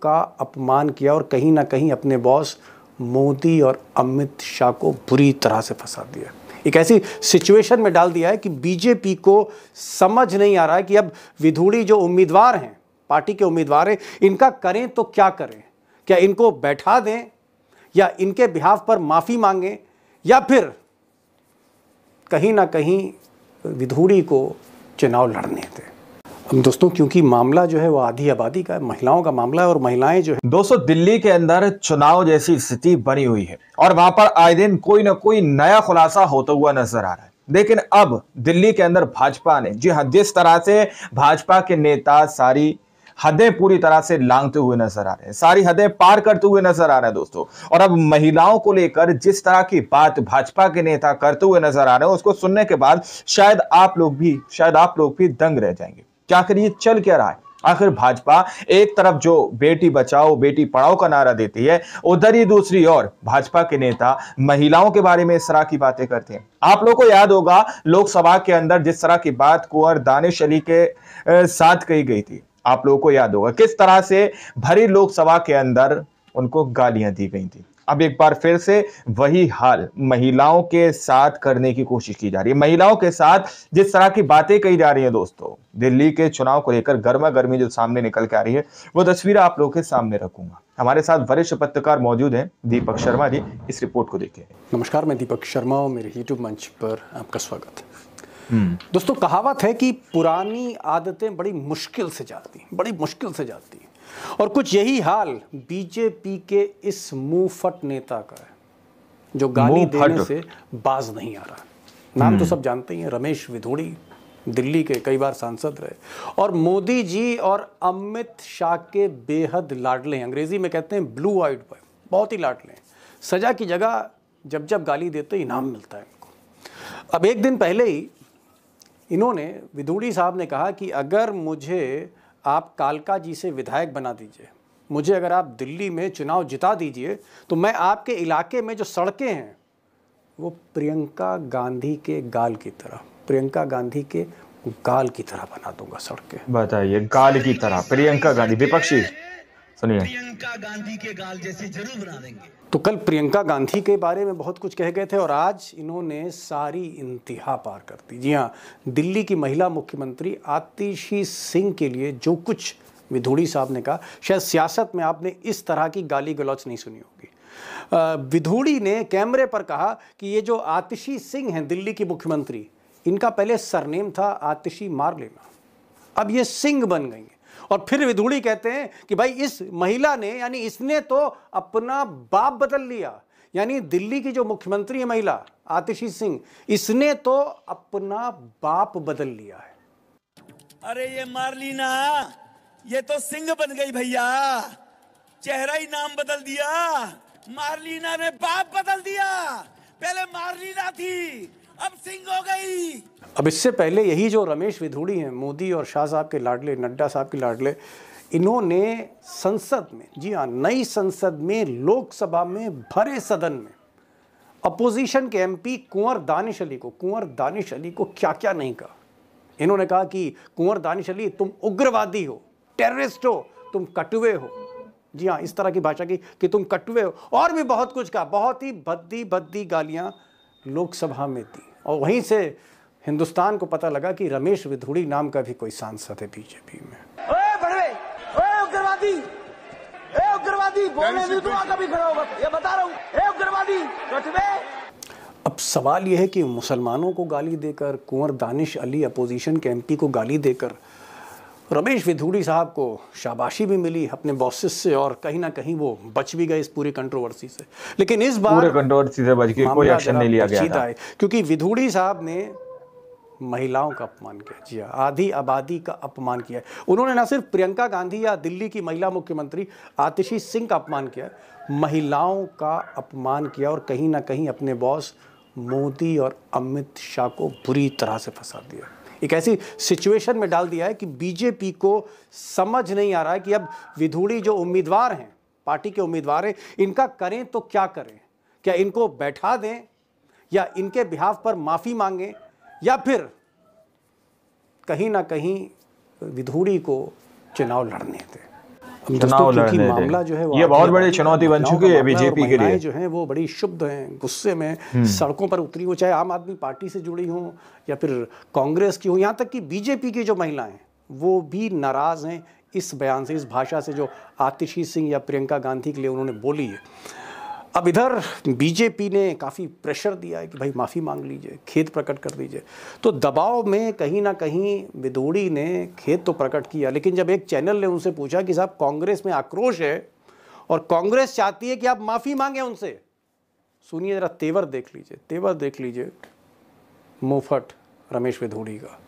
का अपमान किया और कहीं ना कहीं अपने बॉस मोदी और अमित शाह को बुरी तरह से फंसा दिया। एक ऐसी सिचुएशन में डाल दिया है कि बीजेपी को समझ नहीं आ रहा है कि अब विधूड़ी जो उम्मीदवार हैं, पार्टी के उम्मीदवार हैं, इनका करें तो क्या करें। क्या इनको बैठा दें या इनके बिहाफ पर माफी मांगें या फिर कहीं ना कहीं विधूड़ी को चुनाव लड़ने दें। दोस्तों, क्योंकि मामला जो है वो आधी आबादी का है, महिलाओं का मामला है और महिलाएं जो है दोस्तों दिल्ली के अंदर चुनाव जैसी स्थिति बनी हुई है और वहां पर आए दिन कोई ना कोई नया खुलासा होता हुआ नजर आ रहा है। लेकिन अब दिल्ली के अंदर भाजपा ने, जी हां, जिस तरह से भाजपा के नेता सारी हदें पूरी तरह से लांघते हुए नजर आ रहे हैं, सारी हदें पार करते हुए नजर आ रहे हैं दोस्तों। और अब महिलाओं को लेकर जिस तरह की बात भाजपा के नेता करते हुए नजर आ रहे हैं, उसको सुनने के बाद शायद आप लोग भी दंग रह जाएंगे। क्या करिए, चल क्या रहा है आखिर। भाजपा एक तरफ जो बेटी बचाओ बेटी पढ़ाओ का नारा देती है, उधर ही दूसरी ओर भाजपा के नेता महिलाओं के बारे में इस तरह की बातें करते हैं। आप लोगों को याद होगा लोकसभा के अंदर जिस तरह की बात कुंवर दानिश अली के साथ कही गई थी। आप लोगों को याद होगा किस तरह से भरी लोकसभा के अंदर उनको गालियां दी गई थी। अब एक बार फिर से वही हाल महिलाओं के साथ करने की कोशिश की जा रही है। महिलाओं के साथ जिस तरह की बातें कही जा रही है दोस्तों, दिल्ली के चुनाव को लेकर गर्मा गर्मी जो सामने निकल के आ रही है, वो तस्वीर आप लोगों के सामने रखूंगा। हमारे साथ वरिष्ठ पत्रकार मौजूद हैं, दीपक शर्मा जी। इस रिपोर्ट को देखिए। नमस्कार, मैं दीपक शर्मा और मेरे यूट्यूब मंच पर आपका स्वागत है। दोस्तों, कहावत है कि पुरानी आदतें बड़ी मुश्किल से जाती हैं और कुछ यही हाल बीजेपी के इस मुंहफट नेता का है जो गाली देने से बाज नहीं आ रहा। नाम तो सब जानते ही हैं, रमेश विधूड़ी, दिल्ली के कई बार सांसद रहे और मोदी जी और अमित शाह के बेहद लाडले हैं। अंग्रेजी में कहते हैं ब्लू आइड बॉय, बहुत ही लाडले हैं। सजा की जगह जब जब गाली देते इनाम मिलता है इनको। अब एक दिन पहले ही इन्होंने, विधूड़ी साहब ने कहा कि अगर मुझे आप कालका जी से विधायक बना दीजिए, मुझे अगर आप दिल्ली में चुनाव जिता दीजिए, तो मैं आपके इलाके में जो सड़कें हैं वो प्रियंका गांधी के गाल की तरह बना दूंगा सड़कें। बताइए, गाल की तरह प्रियंका गांधी, विपक्षी सुनिए, प्रियंका गांधी के गाल जैसे जरूर बना देंगे। तो कल प्रियंका गांधी के बारे में बहुत कुछ कह गए थे और आज इन्होंने सारी इंतहा पार कर दी। जी हाँ, दिल्ली की महिला मुख्यमंत्री आतिशी सिंह के लिए जो कुछ विधूड़ी साहब ने कहा, शायद सियासत में आपने इस तरह की गाली गलौच नहीं सुनी होगी। विधूड़ी ने कैमरे पर कहा कि ये जो आतिशी सिंह हैं दिल्ली की मुख्यमंत्री, इनका पहले सरनेम था आतिशी मारलेना, अब ये सिंह बन गई हैं। और फिर विधूड़ी कहते हैं कि भाई इस महिला ने, यानी इसने तो अपना बाप बदल लिया। यानी दिल्ली की जो मुख्यमंत्री है महिला आतिशी सिंह, इसने तो अपना बाप बदल लिया है। अरे ये मारलीना, ये तो सिंह बन गई भैया, चेहरा ही नाम बदल दिया। मारलीना ने बाप बदल दिया, पहले मारलीना थी अब सिंह हो गई। अब इससे पहले यही जो रमेश विधूड़ी हैं, मोदी और शाह साहब के लाडले, नड्डा साहब के लाडले, इन्होंने संसद में, जी हाँ, नई संसद में, लोकसभा में, भरे सदन में अपोजिशन के एमपी कुंवर दानिश अली को क्या क्या नहीं कहा। इन्होंने कहा कि कुंवर दानिश अली, तुम उग्रवादी हो, टेररिस्ट हो, तुम कटुए हो। जी हाँ, इस तरह की भाषा की कि तुम कटुए हो, और भी बहुत कुछ कहा। बहुत ही भद्दी गालियां लोकसभा में दी। और वहीं से हिंदुस्तान को पता लगा कि रमेश विधूड़ी नाम का भी कोई सांसद है बीजेपी में। ओए बड़वे, ओए उग्रवादी बोलने नहीं दूंगा कभी खड़ा होगा, ये बता रहा हूँ। ए उग्रवादी कटवे। अब सवाल यह है कि मुसलमानों को गाली देकर, कुंवर दानिश अली अपोजिशन के एमपी को गाली देकर रमेश विधूड़ी साहब को शाबाशी भी मिली अपने बॉसेस से और कहीं ना कहीं वो बच भी गए इस पूरी कंट्रोवर्सी से। लेकिन इस बार पूरे कंट्रोवर्सी से बच के कोई एक्शन नहीं लिया गया था, क्योंकि विधूड़ी साहब ने महिलाओं का अपमान किया। जी हाँ, आधी आबादी का अपमान किया। उन्होंने ना सिर्फ प्रियंका गांधी या दिल्ली की महिला मुख्यमंत्री आतिशी सिंह का अपमान किया, महिलाओं का अपमान किया और कहीं ना कहीं अपने बॉस मोदी और अमित शाह को बुरी तरह से फंसा दिया। एक ऐसी सिचुएशन में डाल दिया है कि बीजेपी को समझ नहीं आ रहा है कि अब विधूड़ी जो उम्मीदवार हैं, पार्टी के उम्मीदवार हैं, इनका करें तो क्या करें। क्या इनको बैठा दें या इनके बिहाफ पर माफी मांगें या फिर कहीं ना कहीं विधूड़ी को चुनाव लड़ने दें। चुनाव क्योंकि लड़ने मामला दें। जो है वो ये बहुत बड़ी आतंकवादी का चुनौती बन महिलाओं चुकी का है मामला और बीजेपी के लिए। महिलाएं जो हैं वो बड़ी शुद्ध हैं, गुस्से में सड़कों पर उतरी हो, चाहे आम आदमी पार्टी से जुड़ी हों या फिर कांग्रेस की हो, यहाँ तक कि बीजेपी की जो महिलाएं वो भी नाराज हैं इस बयान से, इस भाषा से जो आतिशी सिंह या प्रियंका गांधी के लिए उन्होंने बोली है। अब इधर बीजेपी ने काफ़ी प्रेशर दिया है कि भाई माफ़ी मांग लीजिए, खेद प्रकट कर दीजिए। तो दबाव में कहीं ना कहीं विदोड़ी ने खेद तो प्रकट किया, लेकिन जब एक चैनल ने उनसे पूछा कि साहब कांग्रेस में आक्रोश है और कांग्रेस चाहती है कि आप माफ़ी मांगे उनसे, सुनिए जरा तेवर देख लीजिए, तेवर देख लीजिए मुफट रमेश विदोड़ी का।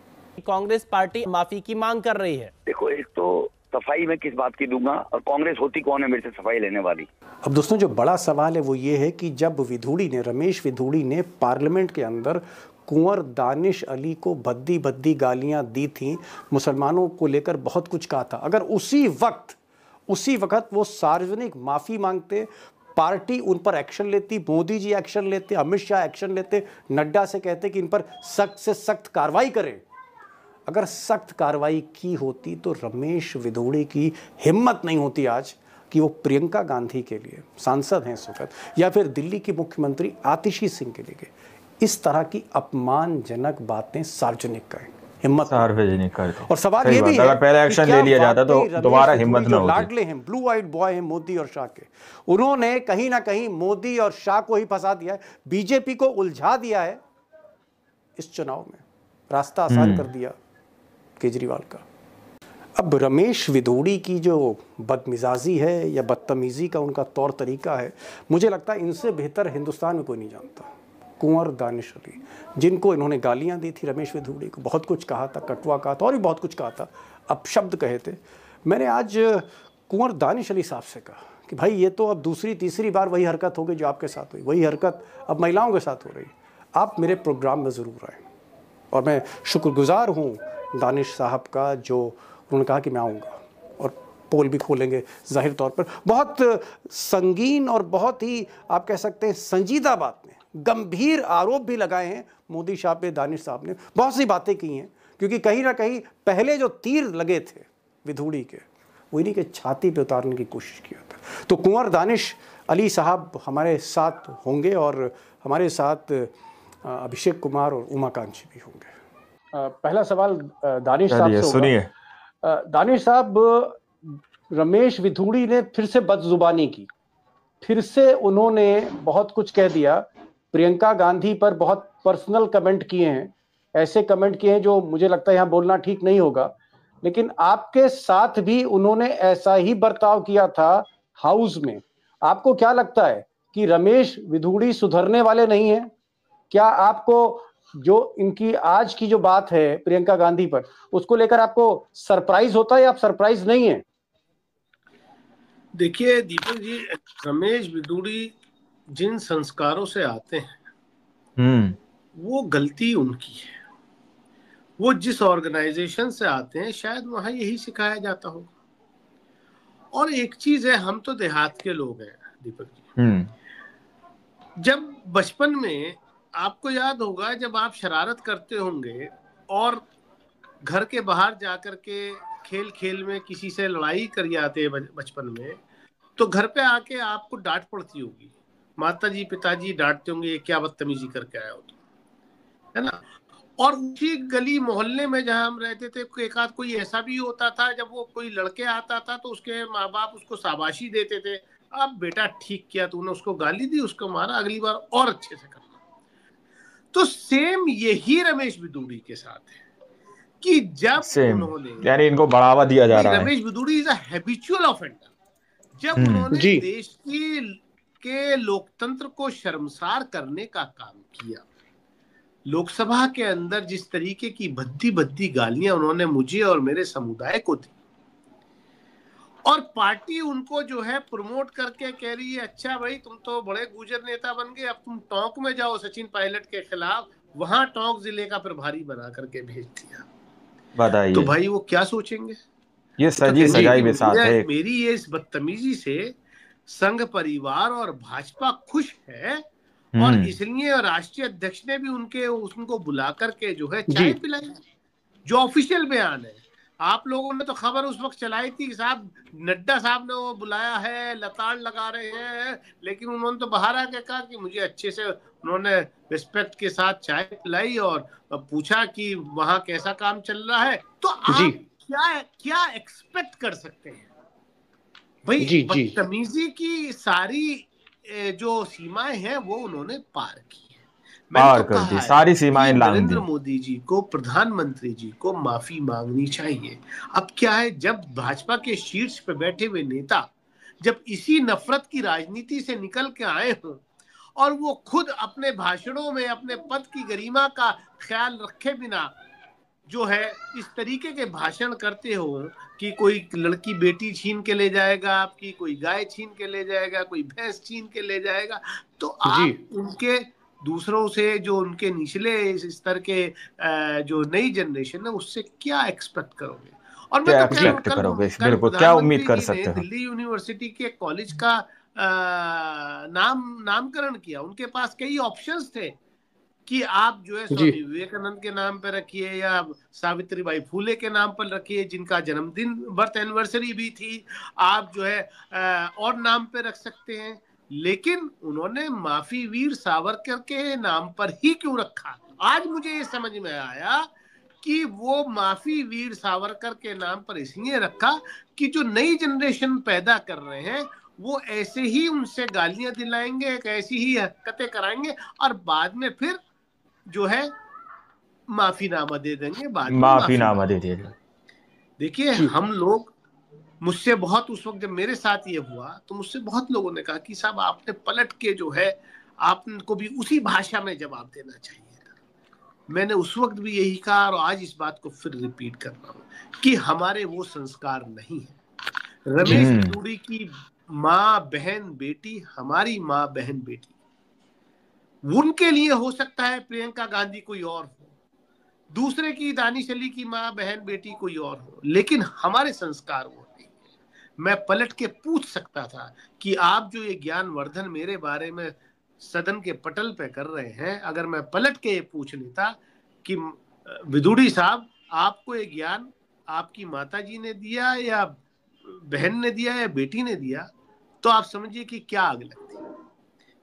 कांग्रेस पार्टी माफी की मांग कर रही है। देखो, एक तो सफाई मैं किस बात की दूंगा, और कांग्रेस होती कौन है मेरे से सफाई लेने वाली। अब दोस्तों जो बड़ा सवाल है वो ये है कि जब विदोड़ी ने, रमेश विदोड़ी ने पार्लियामेंट के अंदर कुंवर दानिश अली को भद्दी भद्दी गालियां दी थी, मुसलमानों को लेकर बहुत कुछ कहा था, अगर उसी वक्त वो सार्वजनिक माफ़ी मांगते, पार्टी उन पर एक्शन लेती, मोदी जी एक्शन लेते, अमित शाह एक्शन लेते, नड्डा से कहते कि इन पर सख्त से सख्त कार्रवाई करें, अगर सख्त कार्रवाई की होती तो रमेश विदोड़ी की हिम्मत नहीं होती आज कि वो प्रियंका गांधी के लिए, सांसद हैं इस वक्त, या फिर दिल्ली की मुख्यमंत्री आतिशी सिंह के लिए इस तरह की अपमानजनक बातें सार्वजनिक करें, हिम्मत सार्वजनिक कर दो। और सवाल ये भी है अगर पहले एक्शन ले लिया जाता तो दोबारा हिम्मत न होती। लाडले हैं, ब्लू आइड बॉय हैं मोदी और शाह के, उन्होंने कहीं ना कहीं मोदी और शाह को ही फंसा दिया है, बीजेपी को उलझा दिया है इस चुनाव में, रास्ता आसान कर दिया केजरीवाल का। अब रमेश विदोड़ी की जो बदमिजाजी है या बदतमीज़ी का उनका तौर तरीका है, मुझे लगता है इनसे बेहतर हिंदुस्तान में कोई नहीं जानता। कुंवर दानिश अली, जिनको इन्होंने गालियां दी थी रमेश विदोड़ी को, बहुत कुछ कहा था, कटुआ कहा था और भी बहुत कुछ कहा था, अपशब्द कहे थे। मैंने आज कुंवर दानिश अली साहब से कहा कि भाई ये तो अब दूसरी तीसरी बार वही हरकत हो गई जो आपके साथ हुई, वही हरकत अब महिलाओं के साथ हो रही, आप मेरे प्रोग्राम में ज़रूर आएँ। और मैं शुक्रगुजार हूँ दानिश साहब का, जो उन्होंने कहा कि मैं आऊँगा और पोल भी खोलेंगे। जाहिर तौर पर बहुत संगीन और बहुत ही आप कह सकते हैं संजीदा बात ने, गंभीर आरोप भी लगाए हैं मोदी शाह पे। दानिश साहब ने बहुत सी बातें की हैं, क्योंकि कहीं ना कहीं पहले जो तीर लगे थे विदोड़ी के, वो इन्हीं के छाती पे उतारने की कोशिश किया था। तो कुंवर दानिश अली साहब हमारे साथ होंगे और हमारे साथ अभिषेक कुमार और उमाकांत जी भी होंगे। पहला सवाल दानिश साहब से सुनिए। दानिश साहब, रमेश विदोड़ी ने फिर से बदजुबानी की, फिर से उन्होंने बहुत कुछ कह दिया, प्रियंका गांधी पर बहुत पर्सनल कमेंट किए हैं, ऐसे कमेंट किए हैं जो मुझे लगता है यहाँ बोलना ठीक नहीं होगा, लेकिन आपके साथ भी उन्होंने ऐसा ही बर्ताव किया था हाउस में। आपको क्या लगता है कि रमेश विदोड़ी सुधरने वाले नहीं हैं? क्या आपको जो इनकी आज की जो बात है प्रियंका गांधी पर, उसको लेकर आपको सरप्राइज होता है या आप सरप्राइज नहीं है? देखिए दीपक जी, रमेश विदोड़ी जिन संस्कारों से आते हैं वो गलती उनकी है। वो जिस ऑर्गेनाइजेशन से आते हैं शायद वहां यही सिखाया जाता हो। और एक चीज है, हम तो देहात के लोग हैं दीपक जी। जब बचपन में आपको याद होगा, जब आप शरारत करते होंगे और घर के बाहर जाकर के खेल खेल में किसी से लड़ाई कर आते हैं बचपन में, तो घर पे आके आपको डांट पड़ती होगी, माताजी पिताजी डांटते होंगे, ये क्या बदतमीजी करके आया हो, है ना। और उसी गली मोहल्ले में जहां हम रहते थे, एक आध कोई ऐसा भी होता था, जब वो कोई लड़के आता था तो उसके माँ बाप उसको शाबाशी देते थे, अब बेटा ठीक किया तूने, उसको गाली दी, उसको मारा, अगली बार और अच्छे से करना। तो सेम यही रमेश विदोड़ी के साथ है कि जब उन्होंने, यानी इनको बढ़ावा दिया जा रहा है। Ramesh Vidodi is a habitual offender. जब उन्होंने देश के लोकतंत्र को शर्मसार करने का काम किया, लोकसभा के अंदर जिस तरीके की भद्दी भद्दी गालियां उन्होंने मुझे और मेरे समुदाय को दी, और पार्टी उनको जो है प्रमोट करके कह रही है, अच्छा भाई तुम तो बड़े गुजर नेता बन गए, अब तुम टोंक में जाओ सचिन पायलट के खिलाफ, वहां टोंक जिले का प्रभारी बना करके भेज दिया। बताइए तो भाई वो क्या सोचेंगे? ये सजी सजाई भी साथ है। मेरी ये इस बदतमीजी से संघ परिवार और भाजपा खुश है, और इसलिए राष्ट्रीय अध्यक्ष ने भी उनको बुला करके जो है चाय पिलाई, जो ऑफिशियल बयान है। आप लोगों ने तो खबर उस वक्त चलाई थी कि साहब नड्डा साहब ने वो बुलाया है, लताड़ लगा रहे हैं, लेकिन उन्होंने तो बाहर आके कहा कि मुझे अच्छे से उन्होंने रिस्पेक्ट के साथ चाय पिलाई और पूछा कि वहां कैसा काम चल रहा है। तो आप क्या एक्सपेक्ट कर सकते हैं भाई? बदतमीजी की सारी जो सीमाएं हैं वो उन्होंने पार की। पार कर दी, सारी सीमाएं लांघ दी। नरेंद्र मोदी जी को, प्रधानमंत्री जी को माफी मांगनी चाहिए। अब क्या है, जब भाजपा के शीर्ष पे बैठे हुए नेता जब इसी नफरत की राजनीति से निकल के आए हों और वो खुद अपने भाषणों में अपने पद की गरिमा का ख्याल रखे बिना जो है इस तरीके के भाषण करते हो कि कोई लड़की बेटी छीन के ले जाएगा आपकी, कोई गाय छीन के ले जाएगा, कोई भैंस छीन के ले जाएगा, तो आप उनके दूसरों से जो उनके निचले स्तर के जो नई जनरेशन है उससे क्या एक्सपेक्ट करोगे? और मैं तो एक्सपेक्ट करोगे, बिल्कुल क्या उम्मीद कर सकते हो? दिल्ली यूनिवर्सिटी के कॉलेज का नामकरण किया। उनके पास कई ऑप्शंस थे कि आप जो है स्वामी विवेकानंद के नाम पे रखिए या सावित्रीबाई फूले के नाम पर रखिए, जिनका जन्मदिन बर्थ एनिवर्सरी भी थी, आप जो है और नाम पे रख सकते हैं, लेकिन उन्होंने माफी वीर सावरकर के नाम पर ही क्यों रखा? आज मुझे ये समझ में आया कि वो माफी वीर सावरकर के नाम पर इसलिए रखा कि जो नई जनरेशन पैदा कर रहे हैं वो ऐसे ही उनसे गालियां दिलाएंगे, ऐसी ही हरकतें कराएंगे और बाद में फिर जो है माफीनामा दे देंगे, बाद में माफीनामा दे देंगे। देखिए, हम लोग, मुझसे बहुत, उस वक्त जब मेरे साथ ये हुआ तो मुझसे बहुत लोगों ने कहा कि साहब आपने पलट के जो है आपको भी उसी भाषा में जवाब देना चाहिए था। मैंने उस वक्त भी यही कहा और आज इस बात को फिर रिपीट कर रहा हूं कि हमारे वो संस्कार नहीं है। रमेश बिदूड़ी की माँ बहन बेटी हमारी माँ बहन बेटी, उनके लिए हो सकता है प्रियंका गांधी कोई और हो, दूसरे की दानिश अली की माँ बहन बेटी कोई और हो, लेकिन हमारे संस्कार वो नहीं। मैं पलट के पूछ सकता था कि आप जो ये ज्ञानवर्धन मेरे बारे में सदन के पटल पे कर रहे हैं, अगर मैं पलट के ये पूछ लेता कि बिदूड़ी साहब आपको ये ज्ञान आपकी माता जी ने दिया या बहन ने दिया या बेटी ने दिया, तो आप समझिए कि क्या आग लगती।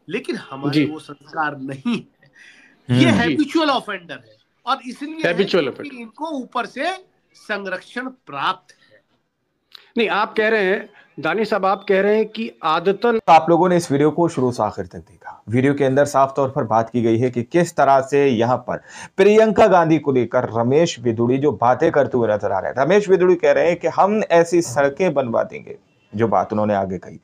लेकिन हमारे वो संस्कार नहीं है। ये हैबिचुअल ऑफेंडर है और इसलिए इनको ऊपर से संरक्षण प्राप्त है। नहीं, आप कह रहे हैं दानिश साहब, आप कह रहे हैं कि आदतन। आप लोगों ने इस वीडियो को शुरू से आखिर तक देखा। वीडियो के अंदर साफ तौर पर बात की गई है कि किस तरह से यहाँ पर प्रियंका गांधी को लेकर रमेश बिदूड़ी जो बातें करते हुए नजर आ रहे हैं। रमेश बिदूड़ी कह रहे हैं कि हम ऐसी सड़कें बनवा देंगे, जो बात उन्होंने आगे कही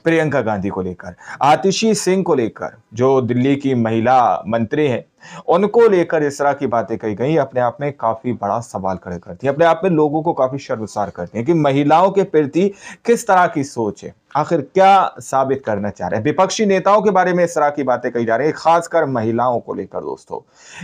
प्रियंका गांधी को लेकर, आतिशी सिंह को लेकर जो दिल्ली की महिला मंत्री हैं उनको लेकर इस तरह की बातें कही गई, अपने आप में काफी बड़ा सवाल खड़े करती है, अपने आप में लोगों को काफी शर्मसार करती है कि महिलाओं के प्रति किस तरह की सोच है, आखिर क्या साबित करना चाह रहे हैं। विपक्षी नेताओं के बारे में इस तरह की बातें कही जा रही है, खासकर महिलाओं को लेकर। दोस्तों,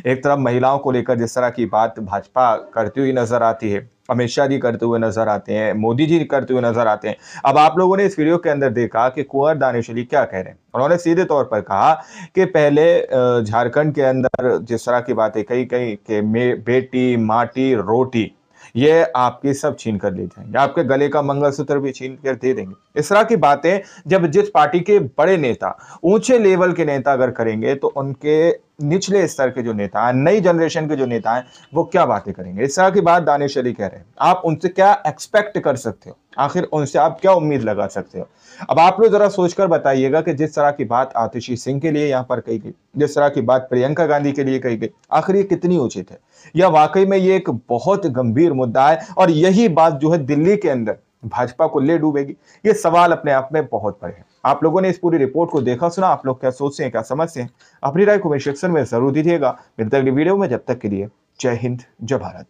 एक तरफ महिलाओं को लेकर जिस तरह की बात भाजपा करती हुई नजर आती है, अमित शाह जी करते हुए नजर आते हैं, मोदी जी करते हुए नजर आते हैं। अब आप लोगों ने इस वीडियो के अंदर देखा कि कुंवर दानिश अली क्या कह रहे हैं। उन्होंने सीधे तौर पर कहा कि पहले झारखंड के अंदर जिस तरह की बातें कही कि बेटी माटी रोटी ये आपकी सब छीन कर ले जाएंगे, आपके गले का मंगलसूत्र भी छीन कर दे देंगे। इस तरह की बातें जब जिस पार्टी के बड़े नेता, ऊंचे लेवल के नेता अगर करेंगे तो उनके निचले स्तर के जो नेता हैं, नई जनरेशन के जो नेता हैं, वो क्या बातें करेंगे। इस तरह की बात दानिश अली कह रहे हैं। आप उनसे क्या एक्सपेक्ट कर सकते हो, आखिर उनसे आप क्या उम्मीद लगा सकते हो। अब आप लोग जरा सोचकर बताइएगा कि जिस तरह की बात आतिशी सिंह के लिए यहाँ पर कही गई, जिस तरह की बात प्रियंका गांधी के लिए कही गई, आखिर ये कितनी उचित है, या वाकई में ये एक बहुत गंभीर मुद्दा है और यही बात जो है दिल्ली के अंदर भाजपा को ले डूबेगी। ये सवाल अपने आप में बहुत बड़े हैं। आप लोगों ने इस पूरी रिपोर्ट को देखा सुना, आप लोग क्या सोचते हैं, क्या समझते हैं, अपनी राय कमेंट सेक्शन में जरूर दीजिएगा। मिलते हैं अगली वीडियो में, जब तक के लिए जय हिंद, जय भारत।